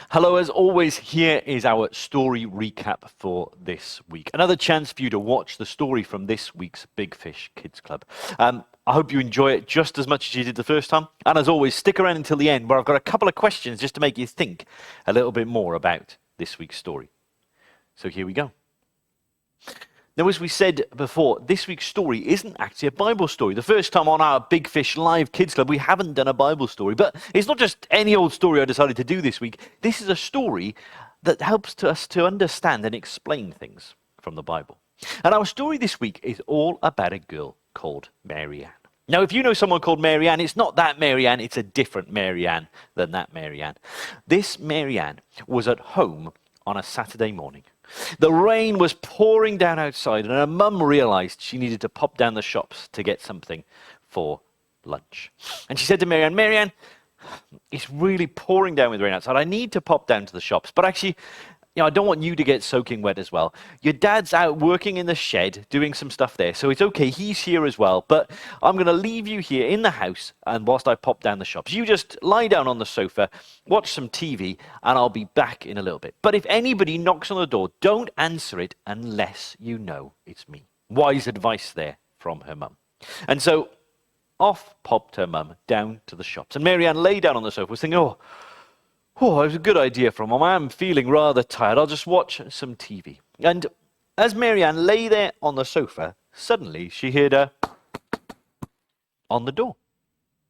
Hello, as always, here is our story recap for this week. Another chance for you to watch the story from this week's Big Fish Kids Club. I hope you enjoy it just as much as you did the first time. And as always, stick around until the end where I've got a couple of questions just to make you think a little bit more about this week's story. So here we go. Now, as we said before, this week's story isn't actually a Bible story. The first time on our Big Fish Live Kids Club, we haven't done a Bible story. But it's not just any old story I decided to do this week. This is a story that helps us to understand and explain things from the Bible. And our story this week is all about a girl called Mary Ann. Now, if you know someone called Mary Ann, it's not that Mary Ann, it's a different Mary Ann than that Mary Ann. This Mary Ann was at home on a Saturday morning. The rain was pouring down outside, and her mum realized she needed to pop down the shops to get something for lunch. And she said to Mary Ann, it's really pouring down with rain outside. I need to pop down to the shops, but actually, I don't want you to get soaking wet as well. Your dad's out working in the shed, doing some stuff there, so it's okay, he's here as well, but I'm going to leave you here in the house, and whilst I pop down the shops, you just lie down on the sofa, watch some TV, and I'll be back in a little bit. But if anybody knocks on the door, don't answer it unless you know it's me. Wise advice there from her mum. And so off popped her mum down to the shops, and Mary Ann lay down on the sofa thinking, Oh, it was a good idea from Mum. I am feeling rather tired. I'll just watch some TV. And as Mary Ann lay there on the sofa, suddenly she heard a on the door.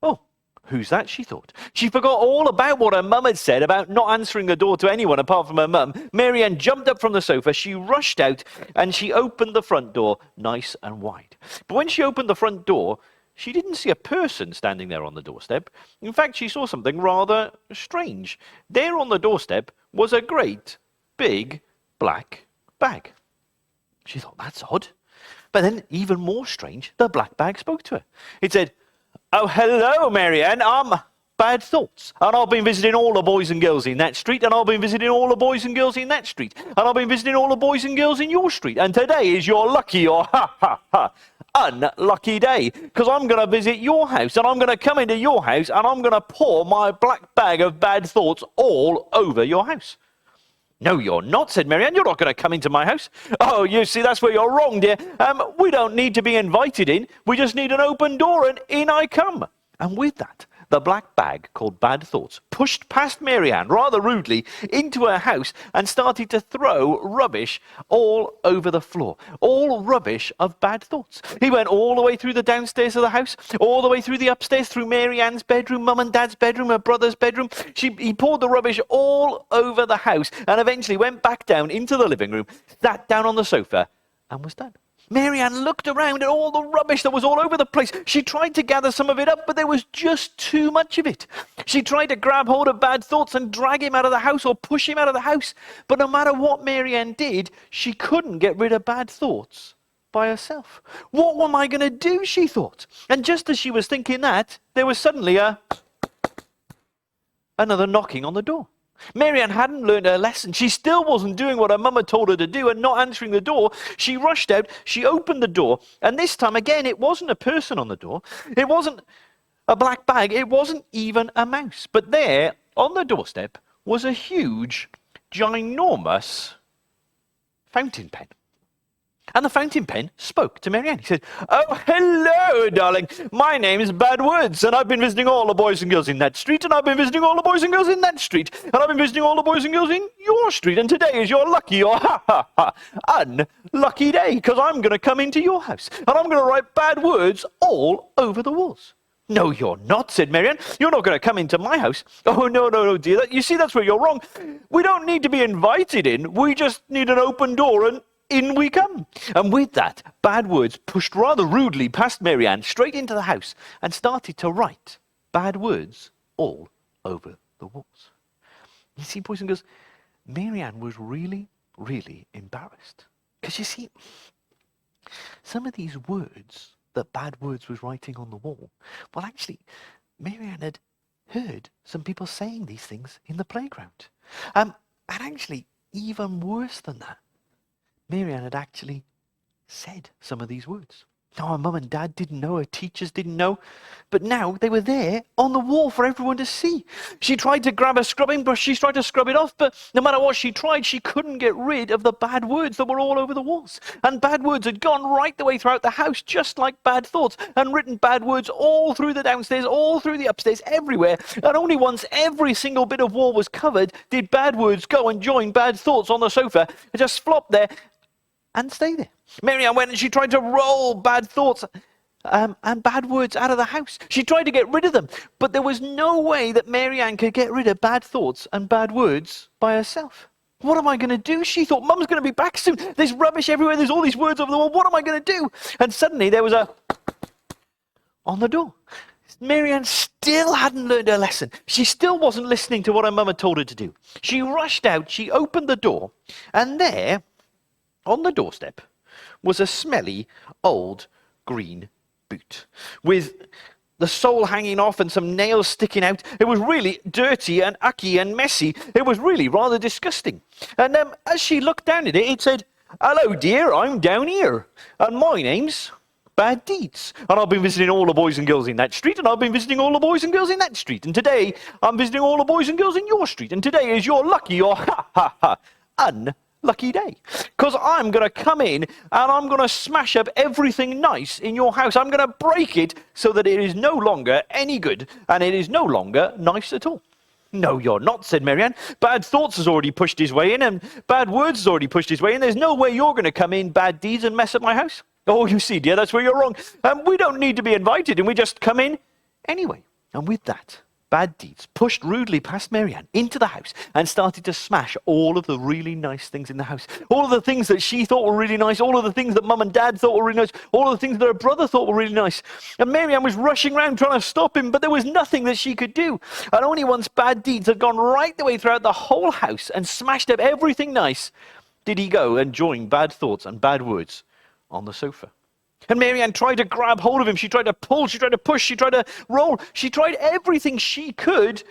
Oh, who's that, she thought. She forgot all about what her mum had said about not answering the door to anyone apart from her mum. Mary Ann jumped up from the sofa, she rushed out, and she opened the front door nice and wide. But when she opened the front door, she didn't see a person standing there on the doorstep. In fact, she saw something rather strange. There on the doorstep was a great, big, black bag. She thought, that's odd. But then, even more strange, the black bag spoke to her. It said, Oh, hello, Mary Ann. I'm Bad Thoughts. And I've been visiting all the boys and girls in that street, and I've been visiting all the boys and girls in that street, and I've been visiting all the boys and girls in your street. And today is your lucky or unlucky day, because I'm going to visit your house, and I'm going to come into your house, and I'm going to pour my black bag of bad thoughts all over your house. No, you're not, said Mary Ann. You're not going to come into my house. Oh, you see, that's where you're wrong, dear. We don't need to be invited in. We just need an open door, and in I come. And with that, the black bag called Bad Thoughts pushed past Mary Ann rather rudely into her house and started to throw rubbish all over the floor. All rubbish of bad thoughts. He went all the way through the downstairs of the house, all the way through the upstairs, through Mary Ann's bedroom, Mum and Dad's bedroom, her brother's bedroom. He poured the rubbish all over the house and eventually went back down into the living room, sat down on the sofa, and was done. Mary Ann looked around at all the rubbish that was all over the place. She tried to gather some of it up, but there was just too much of it. She tried to grab hold of Bad Thoughts and drag him out of the house or push him out of the house. But no matter what Mary Ann did, she couldn't get rid of Bad Thoughts by herself. What am I going to do, she thought. And just as she was thinking that, there was suddenly another knocking on the door. Mary Ann hadn't learned her lesson. She still wasn't doing what her mum had told her to do and not answering the door. She rushed out, she opened the door, and this time again, it wasn't a person on the door. It wasn't a black bag. It wasn't even a mouse. But there, on the doorstep, was a huge, ginormous fountain pen. And the fountain pen spoke to Mary Ann. He said, Oh, hello, darling. My name is Bad Words, and I've been visiting all the boys and girls in that street, and I've been visiting all the boys and girls in that street, and I've been visiting all the boys and girls in your street, and today is your lucky or unlucky day, because I'm going to come into your house, and I'm going to write bad words all over the walls. No, you're not, said Mary Ann. You're not going to come into my house. Oh, no, dear. You see, that's where you're wrong. We don't need to be invited in. We just need an open door, and in we come. And with that, Bad Words pushed rather rudely past Mary Ann straight into the house and started to write bad words all over the walls. You see, boys and girls, Mary Ann was really, really embarrassed. Because you see, some of these words that Bad Words was writing on the wall, well, actually, Mary Ann had heard some people saying these things in the playground. And actually, even worse than that, Mary Ann had actually said some of these words. No, her mum and dad didn't know, her teachers didn't know. But now they were there on the wall for everyone to see. She tried to grab a scrubbing brush, she tried to scrub it off, but no matter what she tried, she couldn't get rid of the bad words that were all over the walls. And bad words had gone right the way throughout the house, just like bad thoughts, and written bad words all through the downstairs, all through the upstairs, everywhere. And only once every single bit of wall was covered did bad words go and join bad thoughts on the sofa and just flop there and stay there. Mary Ann went and she tried to roll bad thoughts and bad words out of the house. She tried to get rid of them, but there was no way that Mary Ann could get rid of bad thoughts and bad words by herself. What am I going to do? She thought, Mum's going to be back soon. There's rubbish everywhere. There's all these words over the wall. What am I going to do? And suddenly there was a on the door. Mary Ann still hadn't learned her lesson. She still wasn't listening to what her mum had told her to do. She rushed out, she opened the door, and there, on the doorstep, was a smelly, old, green boot with the sole hanging off and some nails sticking out. It was really dirty and ucky and messy. It was really rather disgusting. And as she looked down at it, it said, "Hello, dear, I'm down here, and my name's Bad Deeds. And I've been visiting all the boys and girls in that street, and I've been visiting all the boys and girls in that street. And today, I'm visiting all the boys and girls in your street. And today is your lucky or unlucky day. Because I'm going to come in and I'm going to smash up everything nice in your house. I'm going to break it so that it is no longer any good and it is no longer nice at all." "No, you're not," said Mary Ann. "Bad thoughts has already pushed his way in, and bad words has already pushed his way in. There's no way you're going to come in, Bad Deeds, and mess up my house." "Oh, you see, dear, that's where you're wrong. We don't need to be invited, and we just come in anyway." And with that, Bad Deeds pushed rudely past Mary Ann into the house and started to smash all of the really nice things in the house. All of the things that she thought were really nice, all of the things that Mum and Dad thought were really nice, all of the things that her brother thought were really nice. And Mary Ann was rushing around trying to stop him, but there was nothing that she could do. And only once Bad Deeds had gone right the way throughout the whole house and smashed up everything nice did he go and join bad thoughts and bad words on the sofa. And Mary Ann tried to grab hold of him. She tried to pull, she tried to push, she tried to roll. She tried everything she could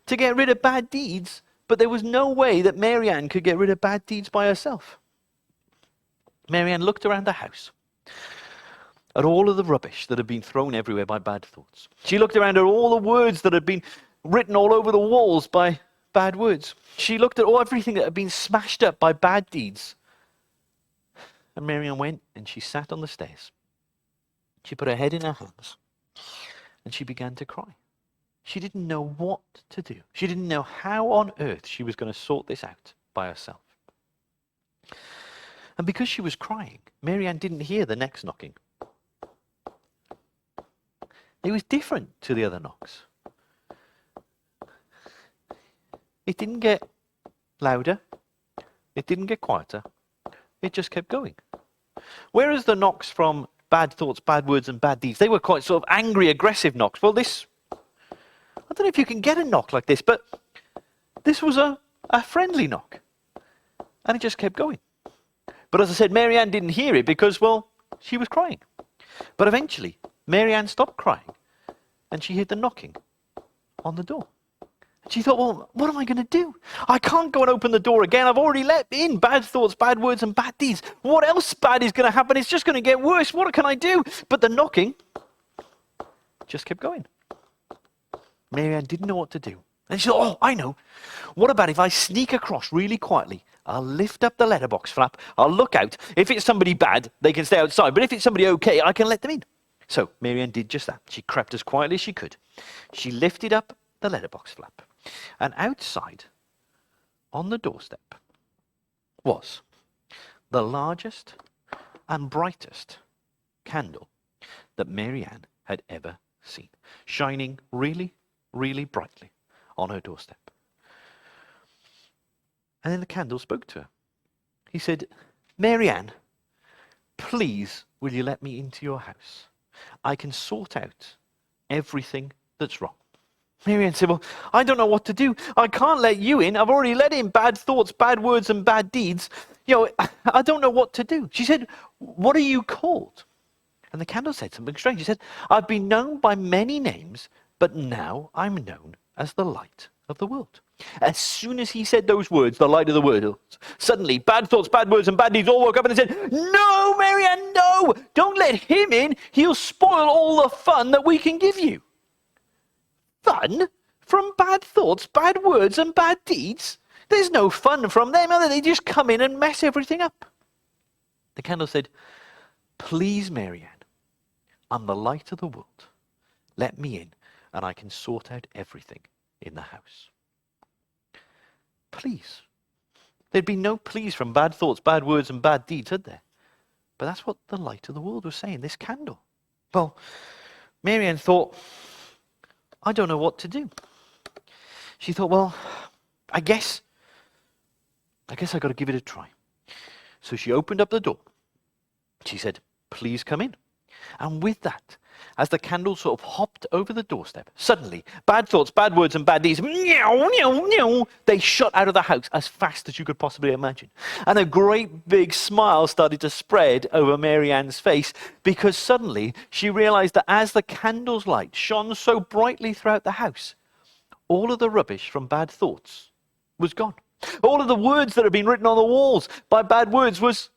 to get rid of Bad Deeds, but there was no way that Mary Ann could get rid of Bad Deeds by herself. Mary Ann looked around the house at all of the rubbish that had been thrown everywhere by bad thoughts. She looked around at all the words that had been written all over the walls by bad words. She looked at everything that had been smashed up by Bad Deeds. And Mary Ann went and she sat on the stairs. She put her head in her hands and she began to cry. She didn't know what to do. She didn't know how on earth she was going to sort this out by herself. And because she was crying, Mary Ann didn't hear the next knocking. It was different to the other knocks. It didn't get louder. It didn't get quieter. It just kept going. Whereas the knocks from bad thoughts, bad words, and bad deeds, they were quite sort of angry, aggressive knocks. Well, I don't know if you can get a knock like this, but this was a friendly knock. And it just kept going. But as I said, Mary Ann didn't hear it because, well, she was crying. But eventually, Mary Ann stopped crying and she heard the knocking on the door. She thought, well, what am I going to do? I can't go and open the door again. I've already let in bad thoughts, bad words, and bad deeds. What else bad is going to happen? It's just going to get worse. What can I do? But the knocking just kept going. Mary Ann didn't know what to do. And she thought, oh, I know. What about if I sneak across really quietly? I'll lift up the letterbox flap. I'll look out. If it's somebody bad, they can stay outside. But if it's somebody okay, I can let them in. So Mary Ann did just that. She crept as quietly as she could. She lifted up the letterbox flap. And outside, on the doorstep, was the largest and brightest candle that Mary Ann had ever seen, shining really, really brightly on her doorstep. And then the candle spoke to her. He said, "Mary Ann, please will you let me into your house? I can sort out everything that's wrong." Mary Ann said, well, I don't know what to do. I can't let you in. I've already let in bad thoughts, bad words, and bad deeds. I don't know what to do. She said, what are you called? And the candle said something strange. She said, I've been known by many names, but now I'm known as the light of the world. As soon as he said those words, the light of the world, suddenly bad thoughts, bad words, and bad deeds all woke up and they said, no, Mary Ann, no, No, don't let him in. He'll spoil all the fun that we can give you. Fun? From bad thoughts, bad words, and bad deeds? There's no fun from them, are there? They just come in and mess everything up. The candle said, please, Marianne, I'm the light of the world. Let me in, and I can sort out everything in the house. Please. There'd be no please from bad thoughts, bad words, and bad deeds, had there? But that's what the light of the world was saying, this candle. Well, Marianne thought, I don't know what to do. She thought, well, I guess I've got to give it a try. So she opened up the door. She said, please come in. And with that, as the candle sort of hopped over the doorstep, suddenly, bad thoughts, bad words, and bad deeds, meow, meow, meow, they shot out of the house as fast as you could possibly imagine. And a great big smile started to spread over Marianne's face, because suddenly she realized that as the candle's light shone so brightly throughout the house, all of the rubbish from bad thoughts was gone. All of the words that had been written on the walls by bad words was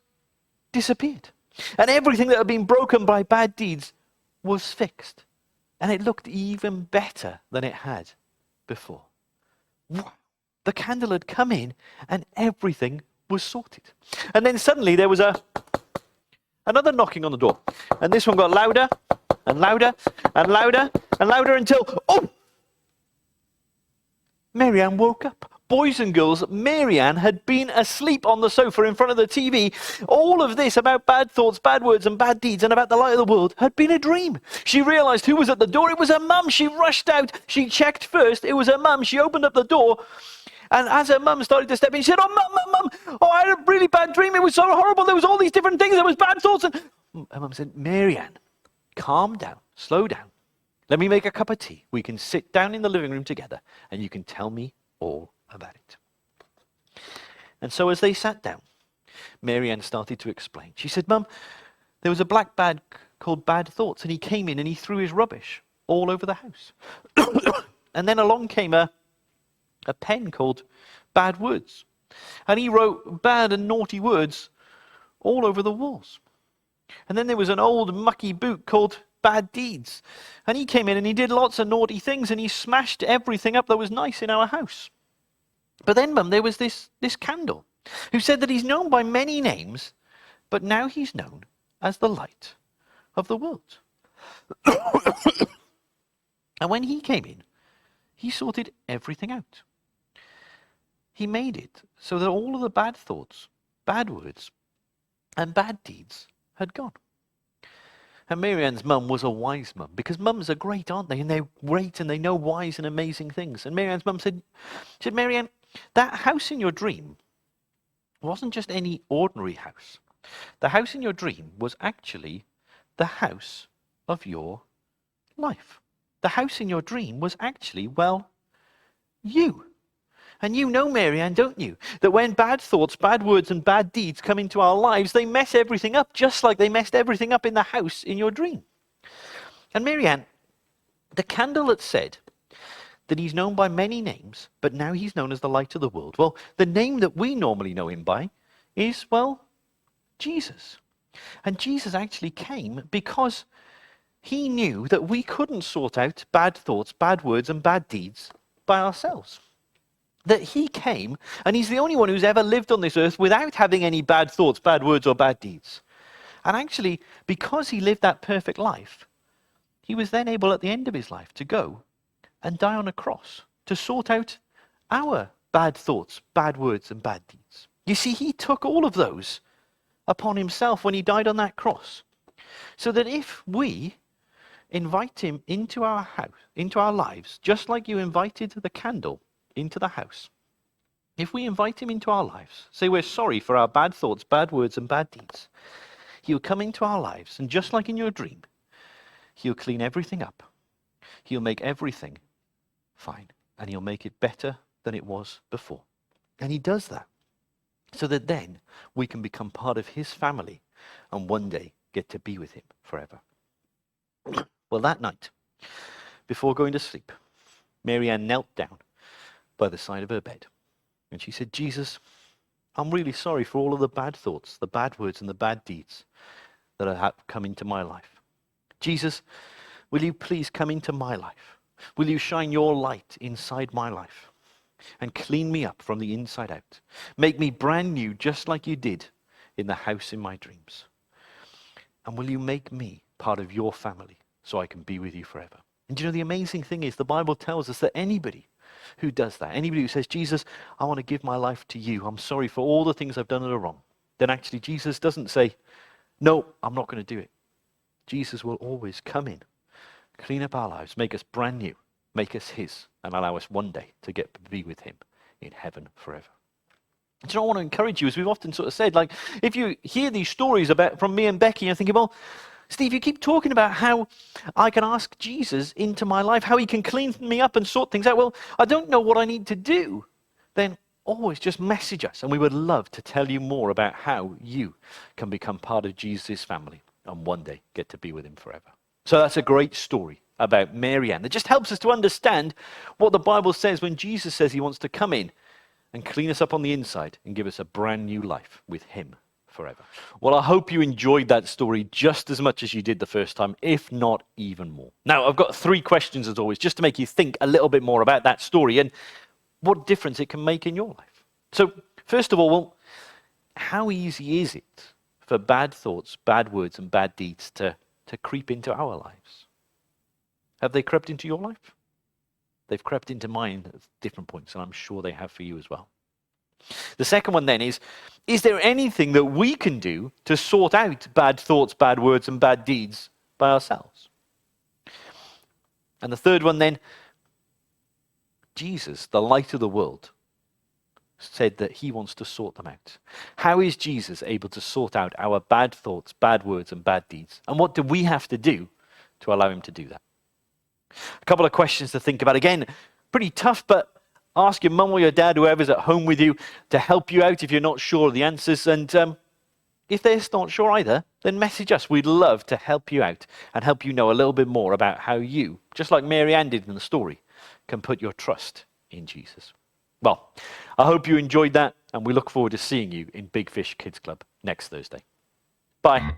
disappeared. And everything that had been broken by bad deeds was fixed. And it looked even better than it had before. Wow. The candle had come in and everything was sorted. And then suddenly there was another knocking on the door. And this one got louder and louder and louder and louder until, Marianne woke up. Boys and girls, Marianne had been asleep on the sofa in front of the TV. All of this about bad thoughts, bad words, and bad deeds, and about the light of the world had been a dream. She realized who was at the door. It was her mum. She rushed out. She checked first. It was her mum. She opened up the door. And as her mum started to step in, she said, Mum, I had a really bad dream. It was so horrible. There was all these different things. There was bad thoughts. And her mum said, Marianne, calm down, slow down. Let me make a cup of tea. We can sit down in the living room together, and you can tell me all about it. And so as they sat down, Marianne started to explain. She said, Mum, there was a black bag called Bad Thoughts, and he came in and he threw his rubbish all over the house. And then along came a pen called Bad Words, and he wrote bad and naughty words all over the walls. And then there was an old mucky boot called Bad Deeds, and he came in and he did lots of naughty things, and he smashed everything up that was nice in our house. But then, Mum, there was this candle who said that he's known by many names, but now he's known as the light of the world. And when he came in, he sorted everything out. He made it so that all of the bad thoughts, bad words, and bad deeds had gone. And Marianne's mum was a wise mum, because mums are great, aren't they? And they're great and they know wise and amazing things. And Marianne's mum said, Marianne, that house in your dream wasn't just any ordinary house. The house in your dream was actually the house of your life. The house in your dream was actually, well, you. And you know, Marianne, don't you, that when bad thoughts, bad words, and bad deeds come into our lives, they mess everything up, just like they messed everything up in the house in your dream. And Marianne, the candle that said that he's known by many names, but now he's known as the light of the world. Well, the name that we normally know him by is, well, Jesus. And Jesus actually came because he knew that we couldn't sort out bad thoughts, bad words, and bad deeds by ourselves. That he came, and he's the only one who's ever lived on this earth without having any bad thoughts, bad words, or bad deeds. And actually, because he lived that perfect life, he was then able at the end of his life to go and die on a cross to sort out our bad thoughts, bad words, and bad deeds. You see, he took all of those upon himself when he died on that cross, so that if we invite him into our house, into our lives, just like you invited the candle into the house, if we invite him into our lives, say we're sorry for our bad thoughts, bad words, and bad deeds, he'll come into our lives, and just like in your dream, he'll clean everything up. He'll make everything fine, and he'll make it better than it was before. And he does that so that then we can become part of his family and one day get to be with him forever. Well, that night, before going to sleep, Marianne knelt down by the side of her bed, and she said, Jesus, I'm really sorry for all of the bad thoughts, the bad words, and the bad deeds that have come into my life. Jesus, will you please come into my life? Will you shine your light inside my life and clean me up from the inside out? Make me brand new just like you did in the house in my dreams. And will you make me part of your family so I can be with you forever? And you know, the amazing thing is the Bible tells us that anybody who does that, anybody who says, Jesus, I want to give my life to you. I'm sorry for all the things I've done that are wrong. Then actually Jesus doesn't say, no, I'm not going to do it. Jesus will always come in, clean up our lives, make us brand new, make us his, and allow us one day to get to be with him in heaven forever. And so I want to encourage you, as we've often sort of said, like, if you hear these stories from me and Becky, you're thinking, well, Steve, you keep talking about how I can ask Jesus into my life, how he can clean me up and sort things out. Well, I don't know what I need to do. Then always just message us, and we would love to tell you more about how you can become part of Jesus' family and one day get to be with him forever. So that's a great story about Mary Ann that just helps us to understand what the Bible says when Jesus says he wants to come in and clean us up on the inside and give us a brand new life with him forever. Well, I hope you enjoyed that story just as much as you did the first time, if not even more. Now, I've got 3 questions as always, just to make you think a little bit more about that story and what difference it can make in your life. So, first of all, well, how easy is it for bad thoughts, bad words, and bad deeds to creep into our lives? Have they crept into your life? They've crept into mine at different points, and I'm sure they have for you as well. The second one then is there anything that we can do to sort out bad thoughts, bad words, and bad deeds by ourselves? And the third one then, Jesus, the light of the world, said that he wants to sort them out. How is Jesus able to sort out our bad thoughts, bad words, and bad deeds? And what do we have to do to allow him to do that? A couple of questions to think about. Again, pretty tough, but ask your mum or your dad, whoever's at home with you, to help you out if you're not sure of the answers. And if they're not sure either, then message us. We'd love to help you out and help you know a little bit more about how you, just like Mary Ann did in the story, can put your trust in Jesus. Well, I hope you enjoyed that, and we look forward to seeing you in Big Fish Kids Club next Thursday. Bye.